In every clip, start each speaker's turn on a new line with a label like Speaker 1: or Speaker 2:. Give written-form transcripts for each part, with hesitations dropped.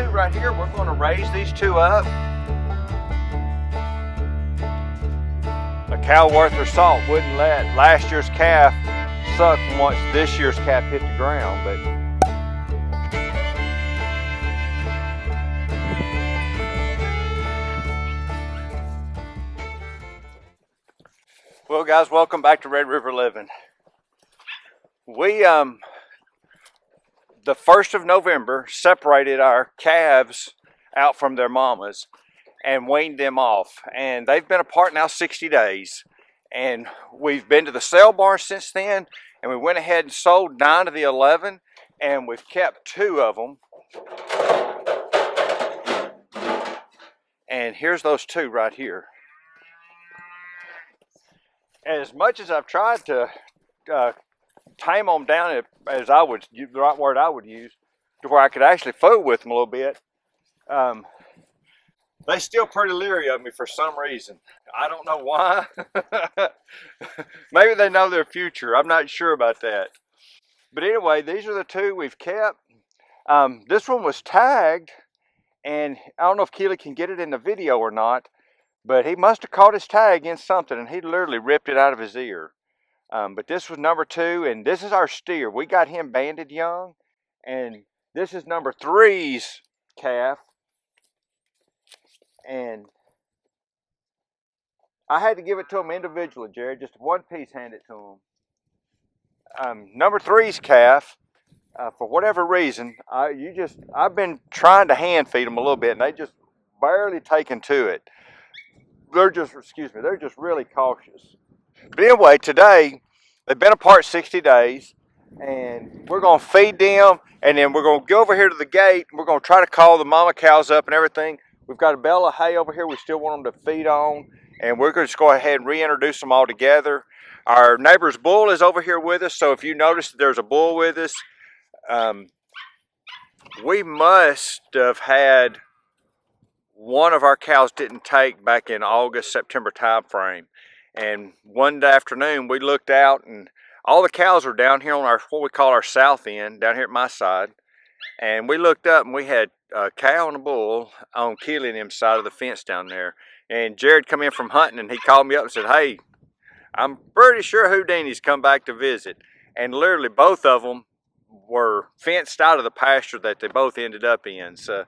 Speaker 1: two right here, we're going to raise these two up. A cow worth her salt wouldn't let last year's calf suck once this year's calf hit the ground, but well guys, welcome back to Red River Living. We the 1st of November separated our calves out from their mamas and weaned them off, and they've been apart now 60 days, and we've been to the sale barn since then, and we went ahead and sold 9 of the 11, and we've kept 2 of them. And here's those 2 right here. As much as I've tried to tame them down, as I would, the right word I would use, to where I could actually fool with them a little bit, they still pretty leery of me for some reason. I don't know why. Maybe they know their future. I'm not sure about that. But anyway, these are the 2 we've kept. This one was tagged, and I don't know if Keely can get it in the video or not, but he must have caught his tag in something, and he literally ripped it out of his ear. But this was number 2, and this is our steer. We got him banded young, and this is number 3's calf. And I had to give it to him individually, Jared. Just one piece, hand it to him. Number 3's calf, for whatever reason, I've been trying to hand feed them a little bit, and they just barely taken to it. They're just really cautious. But anyway, today, they've been apart 60 days, and we're going to feed them, and then we're going to go over here to the gate, and we're going to try to call the mama cows up and everything. We've got a bale of hay over here we still want them to feed on, and we're going to just go ahead and reintroduce them all together. Our neighbor's bull is over here with us, so if you notice that there's a bull with us, we must have had one of our cows didn't take back in August, September time frame. And one afternoon we looked out, and all the cows are down here on our, what we call our south end, down here at my side. And we looked up, and we had a cow and a bull on Keely and him side of the fence down there. And Jared come in from hunting, and he called me up and said, "Hey, I'm pretty sure Houdini's come back to visit." And literally both of them were fenced out of the pasture that they both ended up in. So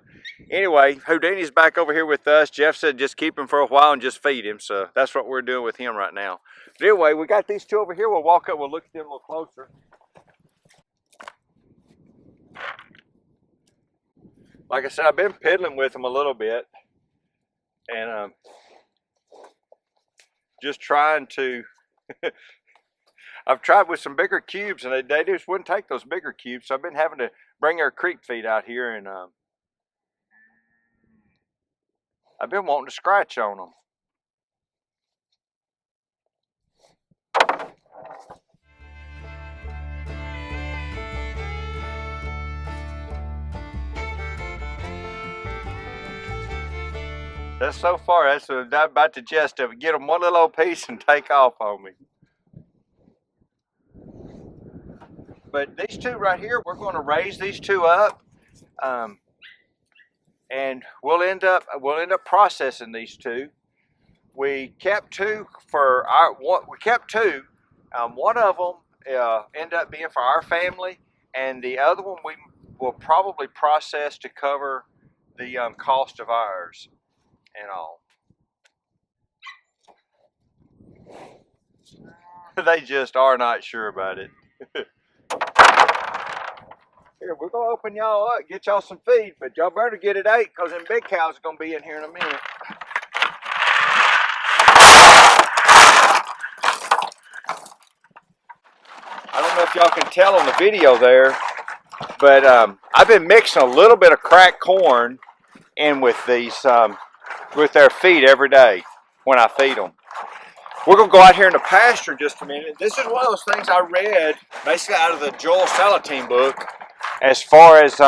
Speaker 1: anyway, Houdini's back over here with us. Jeff said just keep him for a while and just feed him. So that's what we're doing with him right now. But anyway, we got these 2 over here. We'll walk up, we'll look at them a little closer. Like I said, I've been piddling with them a little bit, and just trying to I've tried with some bigger cubes, and they just wouldn't take those bigger cubes, so I've been having to bring our creek feed out here, and I've been wanting to scratch on them. That's so far, that's about the gist of it. Get them one little old piece and take off on me. But these 2 right here, we're going to raise these 2 up, and we'll end up processing these 2. We kept 2 for our one of them ended up being for our family, and the other one we will probably process to cover the cost of ours and all. They just are not sure about it. Here, we're going to open y'all up, get y'all some feed, but y'all better get it ate, because them big cows are going to be in here in a minute. I don't know if y'all can tell on the video there, but I've been mixing a little bit of cracked corn in with these, with their feed every day when I feed them. We're going to go out here in the pasture in just a minute. This is one of those things I read basically out of the Joel Salatin book, as far as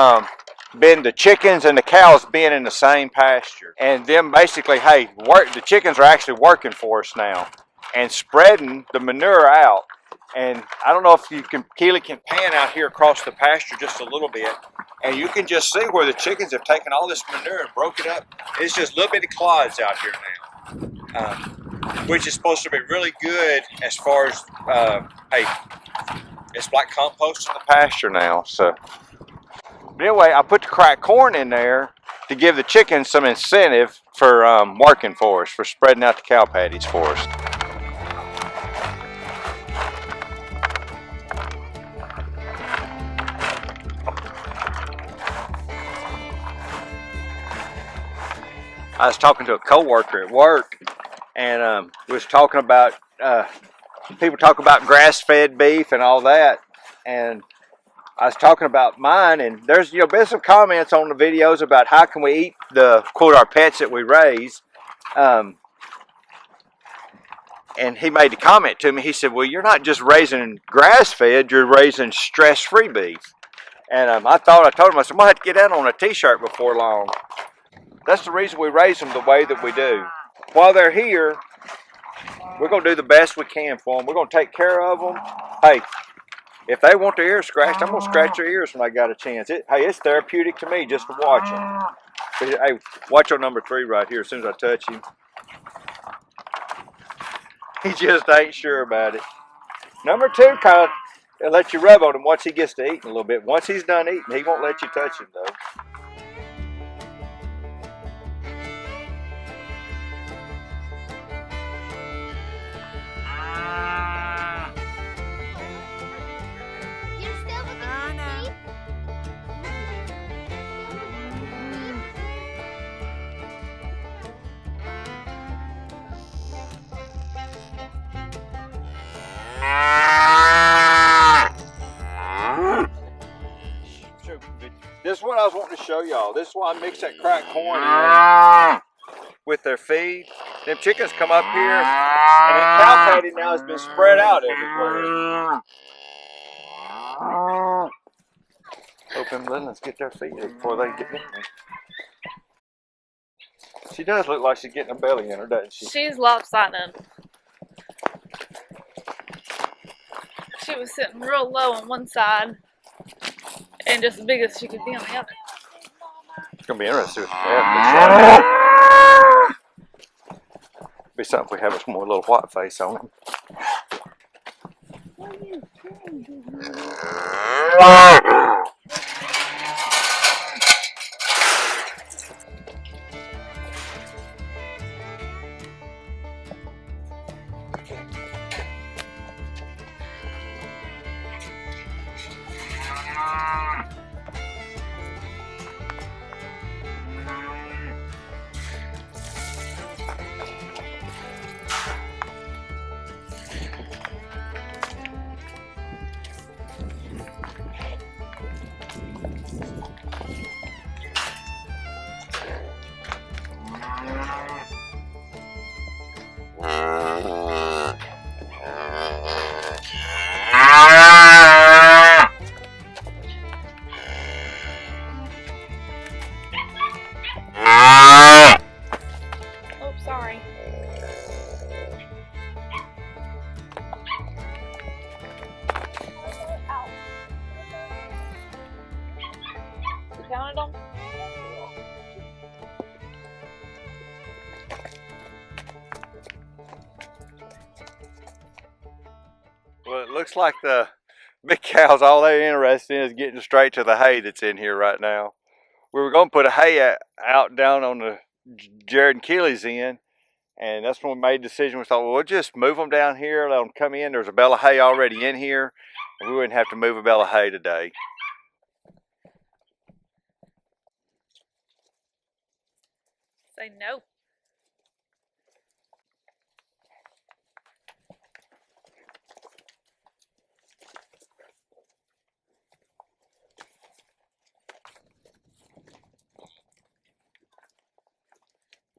Speaker 1: being the chickens and the cows being in the same pasture. And them basically, hey, the chickens are actually working for us now and spreading the manure out. And I don't know if you can, Keely can pan out here across the pasture just a little bit, and you can just see where the chickens have taken all this manure and broke it up. It's just little bitty clods out here now, which is supposed to be really good as far as, hey, it's like compost in the pasture now. So, but anyway, I put the cracked corn in there to give the chickens some incentive for working for us, for spreading out the cow patties for us. I was talking to a coworker at work, and was talking about people talk about grass-fed beef and all that, and I was talking about mine, and there's been some comments on the videos about how can we eat our pets that we raise, and he made a comment to me. He said, "Well, you're not just raising grass-fed; you're raising stress-free beef." And I told him, I said, "I'm gonna have to get that on a T-shirt before long." That's the reason we raise them the way that we do. While they're here, we're going to do the best we can for them. We're going to take care of them. Hey, if they want their ears scratched, I'm going to scratch their ears when I got a chance. Hey, it's therapeutic to me just to watch them. But, hey, watch on number 3 right here as soon as I touch him. He just ain't sure about it. Number 2 kind of let you rub on him once he gets to eating a little bit. Once he's done eating, he won't let you touch him, though. This is what I was wanting to show y'all. This is why I mix that cracked corn in with their feed. Them chickens come up here, and that cow patty now has been spread out everywhere. Hope them little ones get their feet before they get in there. She does look like she's getting a belly in her, doesn't she?
Speaker 2: She's lopsided. She was sitting real low on one side and just as big as she could be on the other.
Speaker 1: It's going to be interesting with that. Be something if we have a more little white face on them.
Speaker 2: Sorry. You counted them?
Speaker 1: Well, it looks like the big cows, all they're interested in is getting straight to the hay that's in here right now. We were going to put a hay out down on the Jared and Keely's end, and that's when we made the decision. We thought, well, we'll just move them down here, let them come in. There's a bale of hay already in here, and we wouldn't have to move a bale of hay today.
Speaker 2: Say no.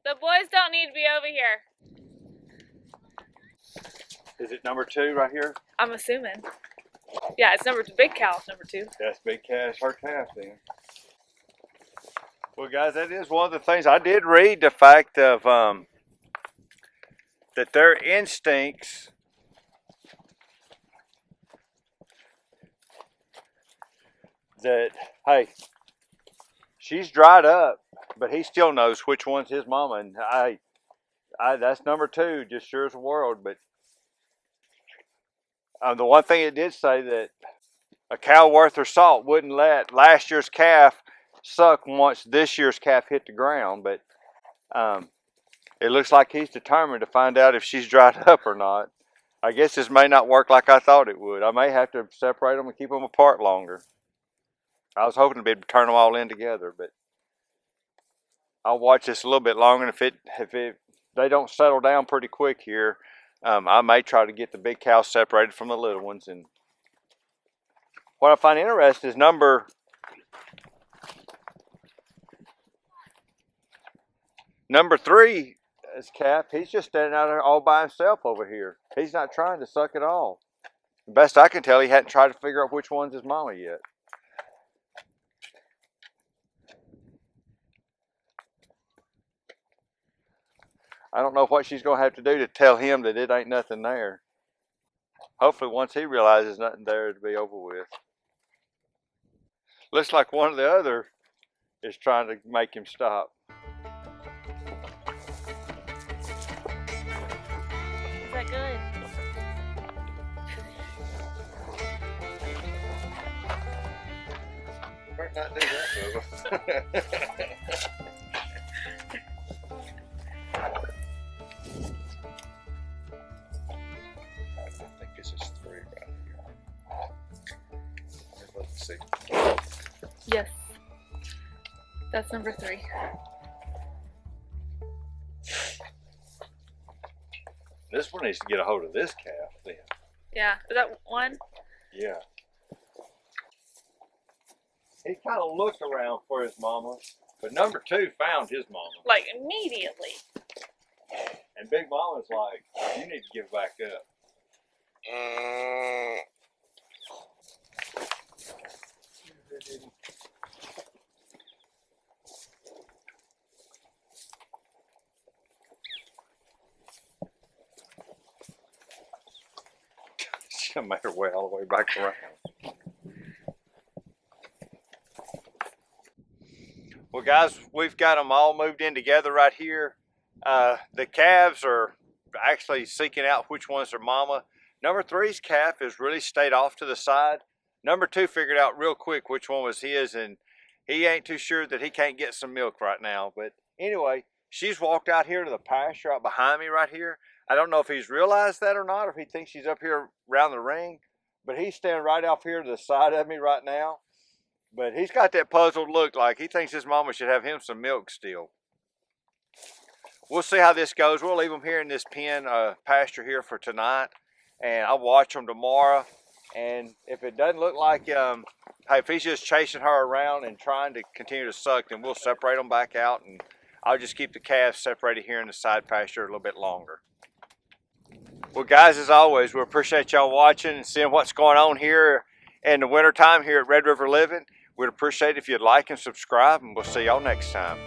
Speaker 2: The boys don't need to be over here.
Speaker 1: Is it number 2 right here?
Speaker 2: I'm assuming. Yeah, it's number 2. Big cow's number 2.
Speaker 1: That's big calf, her calf then. Well, guys, that is one of the things. I did read the fact of that their instincts that, hey, she's dried up, but he still knows which one's his mama. And that's number 2, just sure as the world. But the one thing it did say that a cow worth her salt wouldn't let last year's calf suck once this year's calf hit the ground. But it looks like he's determined to find out if she's dried up or not. I guess this may not work like I thought it would. I may have to separate them and keep them apart longer. I was hoping to be able to turn them all in together, but I'll watch this a little bit longer. And if they don't settle down pretty quick here, I may try to get the big cows separated from the little ones. And what I find interesting is number 3. This calf, he's just standing out there all by himself over here. He's not trying to suck at all. The best I can tell, he hadn't tried to figure out which one's his mama yet. I don't know what she's going to have to do to tell him that it ain't nothing there. Hopefully once he realizes nothing there, it'll be over with. Looks like one or the other is trying to make him stop.
Speaker 2: Is that good?
Speaker 1: Better not do that, Bubba. I think this is 3 right here. Let's see.
Speaker 2: Yes. That's number 3.
Speaker 1: This one needs to get a hold of this calf then.
Speaker 2: Yeah. Is that one?
Speaker 1: Yeah. He kind of looked around for his mama, but number 2 found his mama.
Speaker 2: Like immediately.
Speaker 1: And Big Mama's like, you need to give back up. She made her way all the way back around. Well, guys, we've got them all moved in together right here. The calves are actually seeking out which one's their mama. Number 3's calf has really stayed off to the side. Number 2 figured out real quick which one was his, and he ain't too sure that he can't get some milk right now. But anyway, she's walked out here to the pasture out behind me right here. I don't know if he's realized that or not, or if he thinks she's up here around the ring, but he's standing right off here to the side of me right now. But he's got that puzzled look, like he thinks his mama should have him some milk still. We'll see how this goes. We'll leave them here in this pen pasture here for tonight, and I'll watch them tomorrow. And if it doesn't look like, hey, if he's just chasing her around and trying to continue to suck, then we'll separate them back out, and I'll just keep the calves separated here in the side pasture a little bit longer. Well, guys, as always, we appreciate y'all watching and seeing what's going on here in the wintertime here at Red River Living. We'd appreciate it if you'd like and subscribe, and we'll see y'all next time.